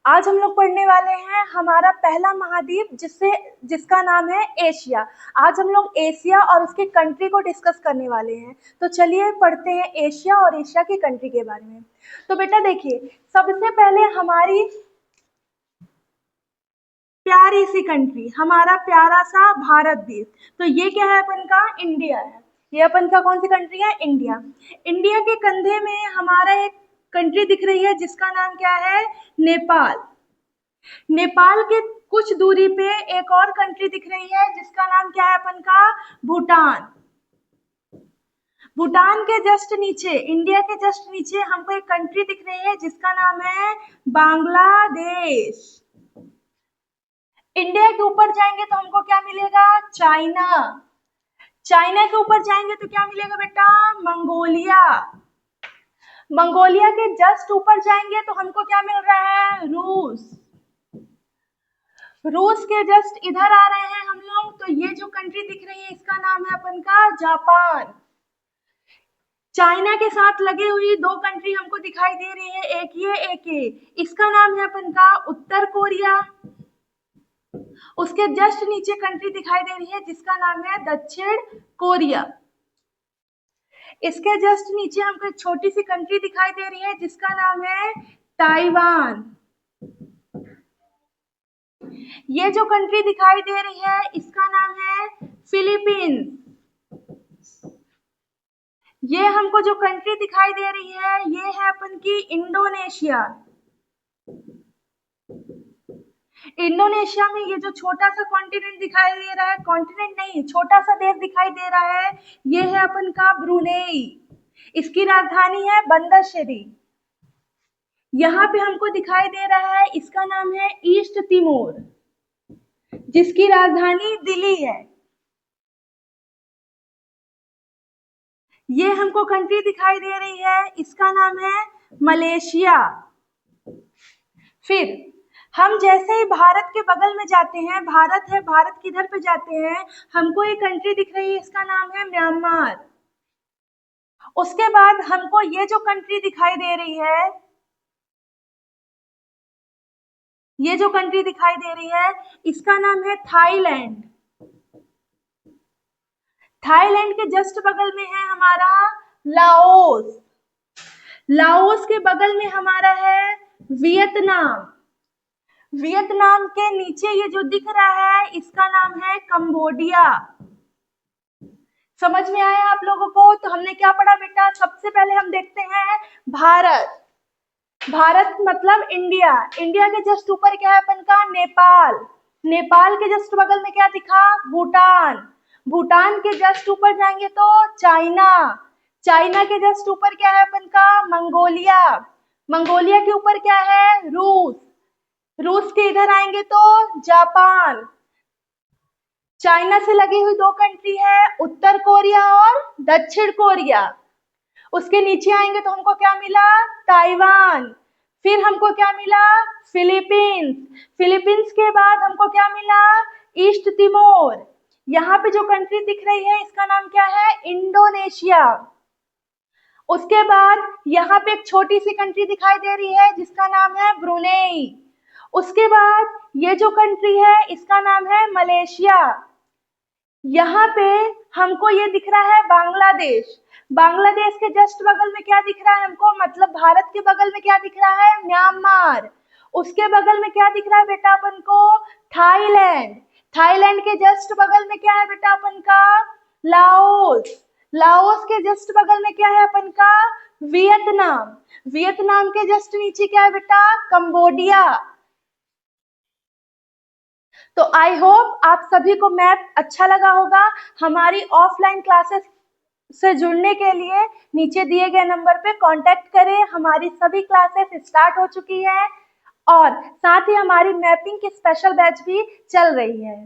आज हम लोग पढ़ने वाले हैं हमारा पहला महाद्वीप जिसका नाम है एशिया। आज हम लोग एशिया और उसके कंट्री को डिस्कस करने वाले हैं। तो चलिए पढ़ते हैं एशिया और एशिया की कंट्री के बारे में। तो बेटा देखिए, सबसे पहले हमारी प्यारी सी कंट्री, हमारा प्यारा सा भारत देश। तो ये क्या है? अपन का इंडिया है। ये अपन का कौन सी कंट्री है? इंडिया। इंडिया के कंधे में हमारा एक कंट्री दिख रही है जिसका नाम क्या है? नेपाल। नेपाल के कुछ दूरी पे एक और कंट्री दिख रही है जिसका नाम क्या है अपन का? भूटान। भूटान के जस्ट नीचे, इंडिया के जस्ट नीचे हमको एक कंट्री दिख रही है जिसका नाम है बांग्लादेश। इंडिया के ऊपर जाएंगे तो हमको क्या मिलेगा? चाइना। चाइना के ऊपर जाएंगे तो क्या मिलेगा बेटा? मंगोलिया। मंगोलिया के जस्ट ऊपर जाएंगे तो हमको क्या मिल रहा है? रूस। रूस के जस्ट इधर आ रहे हैं हम लोग, तो ये जो कंट्री दिख रही है इसका नाम है अपन का जापान। चाइना के साथ लगी हुई दो कंट्री हमको दिखाई दे रही है, एक ये एक ये। इसका नाम है अपन का उत्तर कोरिया। उसके जस्ट नीचे कंट्री दिखाई दे रही है जिसका नाम है दक्षिण कोरिया। इसके जस्ट नीचे हमको एक छोटी सी कंट्री दिखाई दे रही है जिसका नाम है ताइवान। ये जो कंट्री दिखाई दे रही है इसका नाम है फिलीपींस। ये हमको जो कंट्री दिखाई दे रही है ये है अपन की इंडोनेशिया। इंडोनेशिया में ये जो छोटा सा कॉन्टिनेंट दिखाई दे रहा है, कॉन्टिनेंट नहीं, छोटा सा देश दिखाई दे रहा है, ये है अपन का ब्रुनेई। इसकी राजधानी है बंदर शेरी। यहाँ पे हमको दिखाई दे रहा है, इसका नाम है ईस्ट तिमोर, जिसकी राजधानी दिल्ली है। ये हमको कंट्री दिखाई दे रही है, इसका नाम है मलेशिया। फिर हम जैसे ही भारत के बगल में जाते हैं, भारत है, भारत किधर पे जाते हैं, हमको एक कंट्री दिख रही है, इसका नाम है म्यांमार। उसके बाद हमको ये जो कंट्री दिखाई दे रही है, ये जो कंट्री दिखाई दे रही है इसका नाम है थाईलैंड। थाईलैंड के जस्ट बगल में है हमारा लाओस। लाओस के बगल में हमारा है वियतनाम। वियतनाम के नीचे ये जो दिख रहा है इसका नाम है कंबोडिया। समझ में आया आप लोगों को? तो हमने क्या पढ़ा बेटा? सबसे पहले हम देखते हैं भारत। भारत मतलब इंडिया। इंडिया के जस्ट ऊपर क्या है अपन का? नेपाल। नेपाल के जस्ट बगल में क्या दिखा? भूटान। भूटान के जस्ट ऊपर जाएंगे तो चाइना। चाइना के जस्ट ऊपर क्या है अपन का? मंगोलिया। मंगोलिया के ऊपर क्या है? रूस। रूस के इधर आएंगे तो जापान। चाइना से लगी हुई दो कंट्री है, उत्तर कोरिया और दक्षिण कोरिया। उसके नीचे आएंगे तो हमको क्या मिला? ताइवान। फिर हमको क्या मिला? फिलीपींस। फिलीपींस के बाद हमको क्या मिला? East Timor. यहाँ पे जो कंट्री दिख रही है इसका नाम क्या है? इंडोनेशिया। उसके बाद यहाँ पे एक छोटी सी कंट्री दिखाई दे रही है जिसका नाम है ब्रुनेई। उसके बाद ये जो कंट्री है इसका नाम है मलेशिया। यहाँ पे हमको ये दिख रहा है बांग्लादेश। बांग्लादेश के जस्ट बगल में क्या दिख रहा है हमको? मतलब भारत के बगल में क्या दिख रहा है? म्यांमार। उसके बगल में क्या दिख रहा है बेटा अपन को? थाईलैंड। थाईलैंड के जस्ट बगल में क्या है बेटा अपन का? लाओस। लाओस के जस्ट बगल में क्या है अपन का? वियतनाम। वियतनाम के जस्ट नीचे क्या है बेटा? कंबोडिया। तो आई होप आप सभी को मैप अच्छा लगा होगा। हमारी ऑफलाइन क्लासेस से जुड़ने के लिए नीचे दिए गए नंबर पे कांटेक्ट करें। हमारी सभी क्लासेस स्टार्ट हो चुकी है और साथ ही हमारी मैपिंग की स्पेशल बैच भी चल रही है।